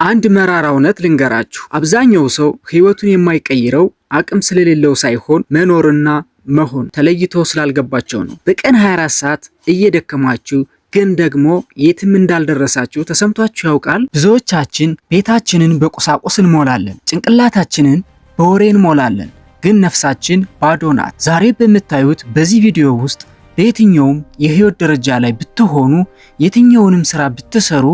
አንድ መራራ እውነት ልንገራችሁ። አብዛኛው ሰው ህይወቱን የማይቀይረው አቅም ስለሌለው ሳይሆን መኖርና መሆን ተለይቶ ስላልገባቸው ነው። በቀን 24 ሰዓት እየደከማችሁ ግን ደግሞ የትም እንዳልደረሳችሁ ተሰምቷችሁ ያውቃል? ብዙዎቻችን ቤታችንን በቁሳቁስ እንሞላለን፣ ጭንቅላታችንን በወሬ እንሞላለን፣ ግን ነፍሳችን ባዶ ናት። ዛሬ በምታዩት በዚህ ቪዲዮ ውስጥ በየትኛውም የህይወት ደረጃ ላይ ብትሆኑ፣ የትኛውንም ስራ ብትሰሩ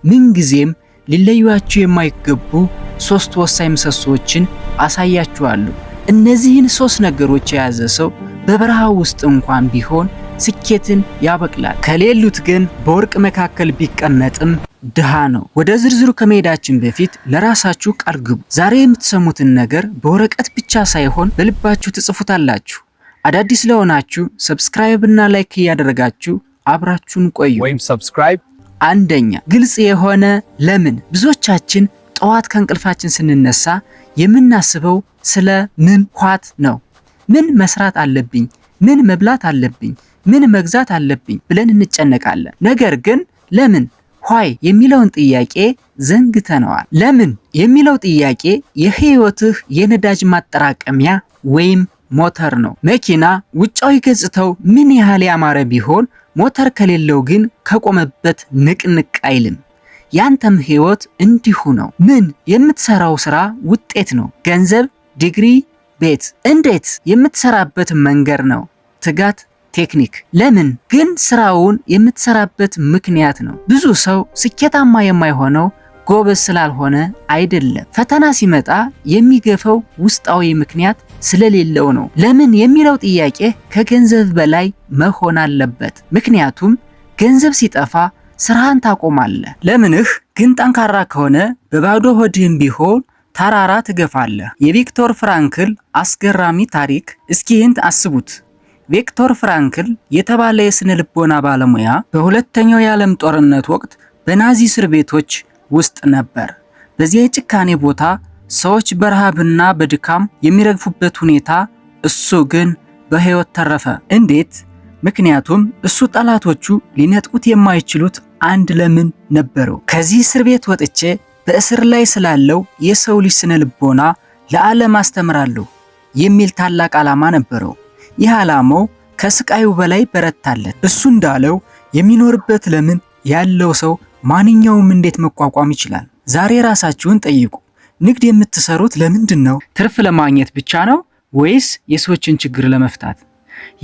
ምንጊዜም ሊለዩአችሁ የማይገቡ 3 ወሳኝ ምሰሶዎችን አሳያችኋለሁ። እነዚህን 3 ነገሮች የያዘ ሰው በበረሃ ውስጥ እንኳን ቢሆን ስኬትን ያበቅላል። ከሌሉት ግን በወርቅ መካከል ቢቀመጥም ድሃ ነው። ወደ ዝርዝሩ ከመሄዳችን በፊት ለራሳችሁ ቃል ግቡ። ዛሬ የምትሰሙትን ነገር በወረቀት ብቻ ሳይሆን በልባችሁ ትጽፉታላችሁ። አዳዲስ ለሆናችሁ ሰብስክራይብ እና ላይክ እያደረጋችሁ አብራችሁን ቆዩ። አንደኛ፣ ግልጽ የሆነ ለምን። ብዙዎቻችን ጠዋት ከእንቅልፋችን ስንነሳ የምናስበው ስለ ምን ኋት ነው። ምን መስራት አለብኝ፣ ምን መብላት አለብኝ፣ ምን መግዛት አለብኝ ብለን እንጨነቃለን። ነገር ግን ለምን ኋይ የሚለውን ጥያቄ ዘንግተነዋል። ለምን የሚለው ጥያቄ የህይወትህ የነዳጅ ማጠራቀሚያ ወይም ሞተር ነው። መኪና ውጫዊ ገጽታው ምን ያህል ያማረ ቢሆን ሞተር ከሌለው ግን ከቆመበት ንቅንቅ አይልም። ያንተም ህይወት እንዲሁ ነው። ምን የምትሰራው ስራ ውጤት ነው። ገንዘብ፣ ዲግሪ፣ ቤት እንዴት የምትሰራበት መንገድ ነው። ትጋት፣ ቴክኒክ። ለምን ግን ስራውን የምትሰራበት ምክንያት ነው። ብዙ ሰው ስኬታማ የማይሆነው ጎበዝ ስላልሆነ አይደለም። ፈተና ሲመጣ የሚገፈው ውስጣዊ ምክንያት ስለሌለው ነው። ለምን የሚለው ጥያቄ ከገንዘብ በላይ መሆን አለበት። ምክንያቱም ገንዘብ ሲጠፋ ስራህን ታቆማለህ። ለምንህ ግን ጠንካራ ከሆነ በባዶ ሆድህም ቢሆን ተራራ ትገፋለህ። የቪክቶር ፍራንክል አስገራሚ ታሪክ እስኪ ይህን አስቡት። ቪክቶር ፍራንክል የተባለ የስነ ልቦና ባለሙያ በሁለተኛው የዓለም ጦርነት ወቅት በናዚ እስር ቤቶች ውስጥ ነበር። በዚያ የጭካኔ ቦታ ሰዎች በረሃብና በድካም የሚረግፉበት ሁኔታ፣ እሱ ግን በህይወት ተረፈ። እንዴት? ምክንያቱም እሱ ጠላቶቹ ሊነጥቁት የማይችሉት አንድ ለምን ነበረው። ከዚህ እስር ቤት ወጥቼ በእስር ላይ ስላለው የሰው ልጅ ስነ ልቦና ለዓለም አስተምራለሁ የሚል ታላቅ ዓላማ ነበረው። ይህ ዓላማው ከስቃዩ በላይ በረታለት። እሱ እንዳለው የሚኖርበት ለምን ያለው ሰው ማንኛውም እንዴት መቋቋም ይችላል? ዛሬ ራሳችሁን ጠይቁ። ንግድ የምትሰሩት ለምንድን ነው? ትርፍ ለማግኘት ብቻ ነው ወይስ የሰዎችን ችግር ለመፍታት?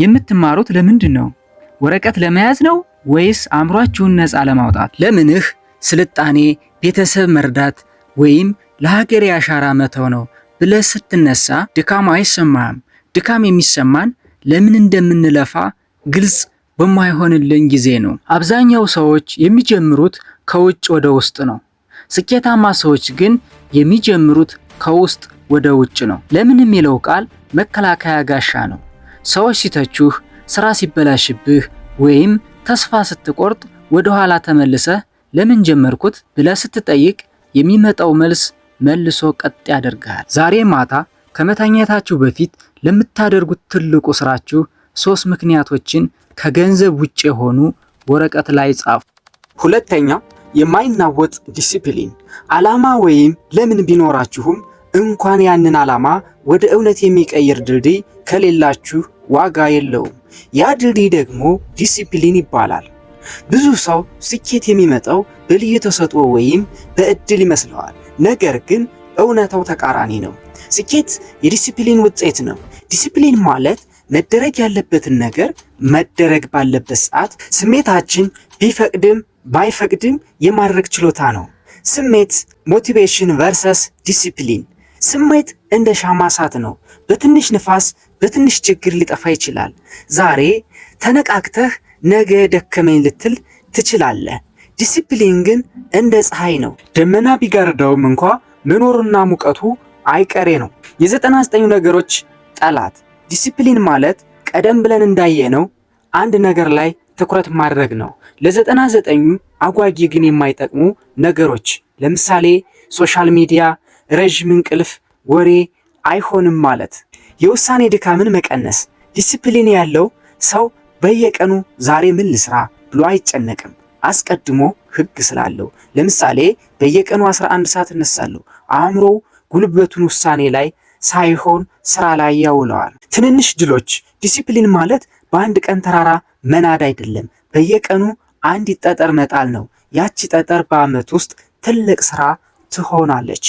የምትማሩት ለምንድን ነው? ወረቀት ለመያዝ ነው ወይስ አእምሯችሁን ነፃ ለማውጣት? ለምንህ ስልጣኔ፣ ቤተሰብ መርዳት ወይም ለሀገር አሻራ መተው ነው ብለህ ስትነሳ ድካም አይሰማህም። ድካም የሚሰማን ለምን እንደምንለፋ ግልጽ በማይሆንልን ጊዜ ነው። አብዛኛው ሰዎች የሚጀምሩት ከውጭ ወደ ውስጥ ነው። ስኬታማ ሰዎች ግን የሚጀምሩት ከውስጥ ወደ ውጭ ነው። ለምን የሚለው ቃል መከላከያ ጋሻ ነው። ሰዎች ሲተቹህ፣ ስራ ሲበላሽብህ ወይም ተስፋ ስትቆርጥ ወደ ኋላ ተመልሰህ ለምን ጀመርኩት ብለህ ስትጠይቅ የሚመጣው መልስ መልሶ ቀጥ ያደርግሃል። ዛሬ ማታ ከመተኛታችሁ በፊት ለምታደርጉት ትልቁ ስራችሁ 3 ምክንያቶችን ከገንዘብ ውጭ የሆኑ ወረቀት ላይ ጻፉ። ሁለተኛ፣ የማይናወጥ ዲሲፕሊን። ዓላማ ወይም ለምን ቢኖራችሁም እንኳን ያንን ዓላማ ወደ እውነት የሚቀይር ድልድይ ከሌላችሁ ዋጋ የለውም። ያ ድልድይ ደግሞ ዲሲፕሊን ይባላል። ብዙ ሰው ስኬት የሚመጣው በልዩ ተሰጥኦ ወይም በእድል ይመስለዋል። ነገር ግን እውነታው ተቃራኒ ነው። ስኬት የዲሲፕሊን ውጤት ነው። ዲሲፕሊን ማለት መደረግ ያለበትን ነገር መደረግ ባለበት ሰዓት ስሜታችን ቢፈቅድም ባይፈቅድም የማድረግ ችሎታ ነው። ስሜት ሞቲቬሽን ቨርሰስ ዲሲፕሊን። ስሜት እንደ ሻማ እሳት ነው። በትንሽ ንፋስ በትንሽ ችግር ሊጠፋ ይችላል። ዛሬ ተነቃቅተህ ነገ ደከመኝ ልትል ትችላለህ። ዲሲፕሊን ግን እንደ ፀሐይ ነው። ደመና ቢጋርደውም እንኳ መኖሩና ሙቀቱ አይቀሬ ነው። የ99 ነገሮች ጠላት። ዲሲፕሊን ማለት ቀደም ብለን እንዳየነው አንድ ነገር ላይ ትኩረት ማድረግ ነው። ለ99 አጓጊ ግን የማይጠቅሙ ነገሮች ለምሳሌ ሶሻል ሚዲያ፣ ረጅም እንቅልፍ፣ ወሬ አይሆንም ማለት። የውሳኔ ድካምን መቀነስ። ዲሲፕሊን ያለው ሰው በየቀኑ ዛሬ ምን ልስራ ብሎ አይጨነቅም። አስቀድሞ ህግ ስላለው። ለምሳሌ በየቀኑ 11 ሰዓት እነሳለሁ። አእምሮው ጉልበቱን ውሳኔ ላይ ሳይሆን ስራ ላይ ያውለዋል። ትንንሽ ድሎች። ዲሲፕሊን ማለት በአንድ ቀን ተራራ መናድ አይደለም። በየቀኑ አንዲት ጠጠር መጣል ነው። ያቺ ጠጠር በአመት ውስጥ ትልቅ ስራ ትሆናለች።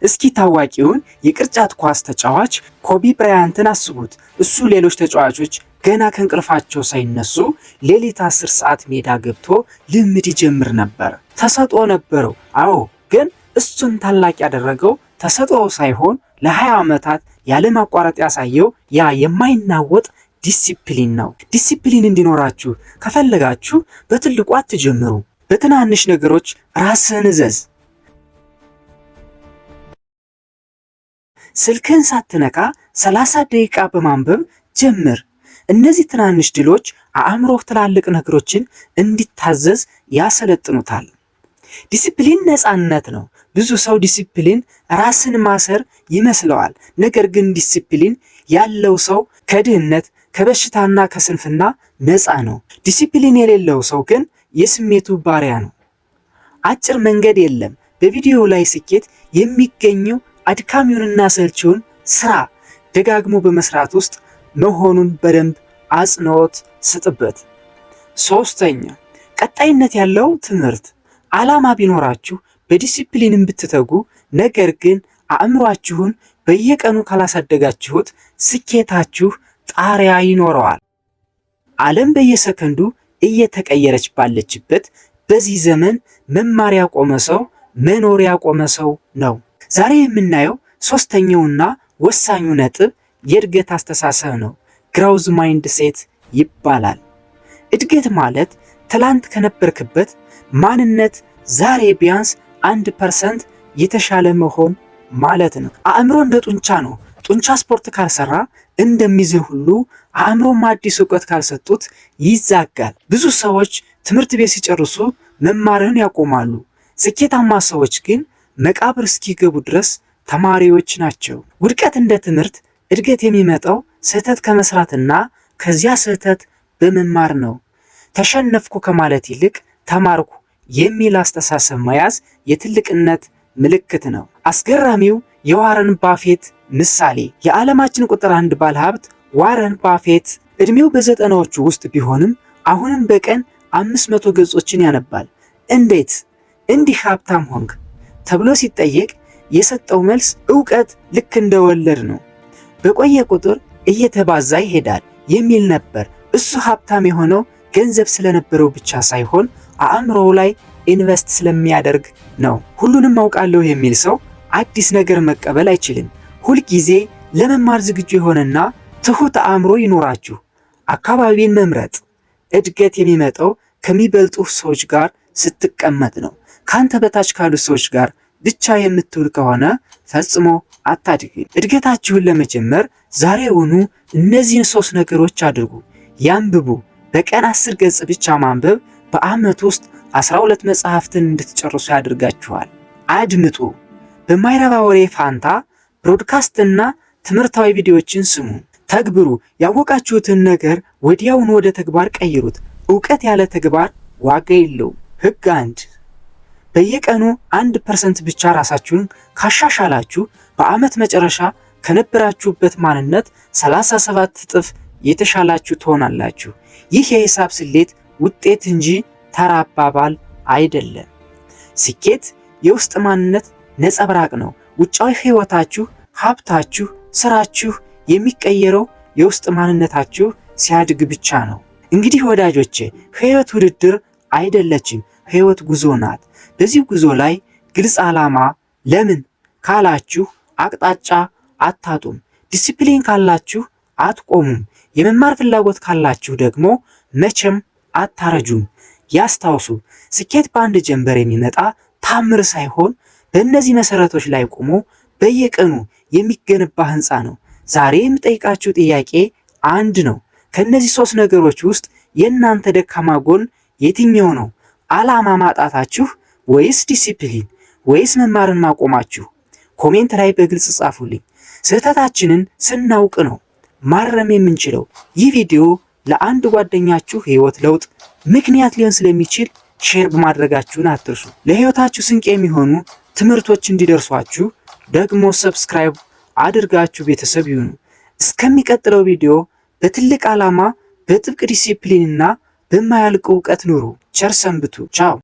እስኪ ታዋቂውን የቅርጫት ኳስ ተጫዋች ኮቢ ብራያንትን አስቡት። እሱ ሌሎች ተጫዋቾች ገና ከእንቅልፋቸው ሳይነሱ ሌሊት 10 ሰዓት ሜዳ ገብቶ ልምድ ይጀምር ነበር። ተሰጥኦ ነበረው። አዎ፣ ግን እሱን ታላቅ ያደረገው ተሰጥኦ ሳይሆን ለ20 ዓመታት ያለማቋረጥ ያሳየው ያ የማይናወጥ ዲሲፕሊን ነው። ዲሲፕሊን እንዲኖራችሁ ከፈለጋችሁ በትልቁ አትጀምሩ። በትናንሽ ነገሮች ራስህን እዘዝ። ስልክህን ሳትነካ 30 ደቂቃ በማንበብ ጀምር። እነዚህ ትናንሽ ድሎች አእምሮህ ትላልቅ ነገሮችን እንዲታዘዝ ያሰለጥኑታል። ዲሲፕሊን ነፃነት ነው። ብዙ ሰው ዲሲፕሊን ራስን ማሰር ይመስለዋል። ነገር ግን ዲሲፕሊን ያለው ሰው ከድህነት ከበሽታና ከስንፍና ነፃ ነው። ዲሲፕሊን የሌለው ሰው ግን የስሜቱ ባሪያ ነው። አጭር መንገድ የለም። በቪዲዮ ላይ ስኬት የሚገኘው አድካሚውንና ሰልቺውን ስራ ደጋግሞ በመስራት ውስጥ መሆኑን በደንብ አጽንዖት ስጥበት። 3ኛ ቀጣይነት ያለው ትምህርት። ዓላማ ቢኖራችሁ በዲሲፕሊን ብትተጉ፣ ነገር ግን አእምሯችሁን በየቀኑ ካላሳደጋችሁት ስኬታችሁ ጣሪያ ይኖረዋል። ዓለም በየሰከንዱ እየተቀየረች ባለችበት በዚህ ዘመን መማር ያቆመ ሰው መኖር ያቆመ ሰው ነው። ዛሬ የምናየው 3ኛውና ወሳኙ ነጥብ የእድገት አስተሳሰብ ነው። ግሮውዝ ማይንድ ሴት ይባላል። እድገት ማለት ትላንት ከነበርክበት ማንነት ዛሬ ቢያንስ 1% የተሻለ መሆን ማለት ነው። አእምሮ እንደ ጡንቻ ነው። ጡንቻ ስፖርት ካልሰራ እንደሚዝል ሁሉ አእምሮም አዲስ እውቀት ካልሰጡት ይዛጋል። ብዙ ሰዎች ትምህርት ቤት ሲጨርሱ መማርን ያቆማሉ። ስኬታማ ሰዎች ግን መቃብር እስኪገቡ ድረስ ተማሪዎች ናቸው። ውድቀት እንደ ትምህርት፣ እድገት የሚመጣው ስህተት ከመስራትና ከዚያ ስህተት በመማር ነው። ተሸነፍኩ ከማለት ይልቅ ተማርኩ የሚል አስተሳሰብ መያዝ የትልቅነት ምልክት ነው። አስገራሚው የዋረን ባፌት ምሳሌ። የዓለማችን ቁጥር 1 ባለሀብት ዋረን ባፌት እድሜው በ90ዎቹ ውስጥ ቢሆንም አሁንም በቀን 500 ገጾችን ያነባል። እንዴት እንዲህ ሀብታም ሆንክ ተብሎ ሲጠየቅ የሰጠው መልስ ዕውቀት ልክ እንደ ወለድ ነው፣ በቆየ ቁጥር እየተባዛ ይሄዳል የሚል ነበር። እሱ ሀብታም የሆነው ገንዘብ ስለነበረው ብቻ ሳይሆን አእምሮው ላይ ኢንቨስት ስለሚያደርግ ነው። ሁሉንም አውቃለሁ የሚል ሰው አዲስ ነገር መቀበል አይችልም። ሁልጊዜ ለመማር ዝግጁ የሆነና ትሁት አእምሮ ይኖራችሁ። አካባቢን መምረጥ። እድገት የሚመጣው ከሚበልጡ ሰዎች ጋር ስትቀመጥ ነው። ካንተ በታች ካሉ ሰዎች ጋር ብቻ የምትውል ከሆነ ፈጽሞ አታድግም። እድገታችሁን ለመጀመር ዛሬውኑ እነዚህን 3 ነገሮች አድርጉ። ያንብቡ። በቀን 10 ገጽ ብቻ ማንበብ በአመት ውስጥ 12 መጽሐፍትን እንድትጨርሱ ያደርጋችኋል። አድምጡ። በማይረባ ወሬ ፋንታ ብሮድካስትና ትምህርታዊ ቪዲዮዎችን ስሙ። ተግብሩ። ያወቃችሁትን ነገር ወዲያውኑ ወደ ተግባር ቀይሩት። ዕውቀት ያለ ተግባር ዋጋ የለውም። ህግ 1 በየቀኑ 1% ብቻ ራሳችሁን ካሻሻላችሁ በአመት መጨረሻ ከነበራችሁበት ማንነት 37 እጥፍ የተሻላችሁ ትሆናላችሁ። ይህ የሂሳብ ስሌት ውጤት እንጂ ተራ አባባል አይደለም። ስኬት የውስጥ ማንነት ነጸብራቅ ነው። ውጫዊ ህይወታችሁ፣ ሀብታችሁ፣ ስራችሁ የሚቀየረው የውስጥ ማንነታችሁ ሲያድግ ብቻ ነው። እንግዲህ ወዳጆቼ ህይወት ውድድር አይደለችም፣ ህይወት ጉዞ ናት። በዚህ ጉዞ ላይ ግልጽ ዓላማ ለምን ካላችሁ አቅጣጫ አታጡም። ዲሲፕሊን ካላችሁ አትቆሙም። የመማር ፍላጎት ካላችሁ ደግሞ መቼም አታረጁም። ያስታውሱ፣ ስኬት በአንድ ጀንበር የሚመጣ ታምር ሳይሆን በእነዚህ መሰረቶች ላይ ቆሞ በየቀኑ የሚገነባ ህንፃ ነው። ዛሬ የምጠይቃችሁ ጥያቄ አንድ ነው። ከነዚህ 3 ነገሮች ውስጥ የእናንተ ደካማ ጎን የትኛው ነው? ዓላማ ማጣታችሁ ወይስ ዲሲፕሊን ወይስ መማርን ማቆማችሁ? ኮሜንት ላይ በግልጽ ጻፉልኝ። ስህተታችንን ስናውቅ ነው ማረም የምንችለው። ይህ ቪዲዮ ለአንድ ጓደኛችሁ ህይወት ለውጥ ምክንያት ሊሆን ስለሚችል ሼር በማድረጋችሁን አትርሱ። ለህይወታችሁ ስንቅ የሚሆኑ ትምህርቶች እንዲደርሷችሁ ደግሞ ሰብስክራይብ አድርጋችሁ ቤተሰብ ይሁኑ። እስከሚቀጥለው ቪዲዮ በትልቅ ዓላማ በጥብቅ ዲሲፕሊንና በማያልቅ እውቀት ኑሩ። ቸር ሰንብቱ። ቻው።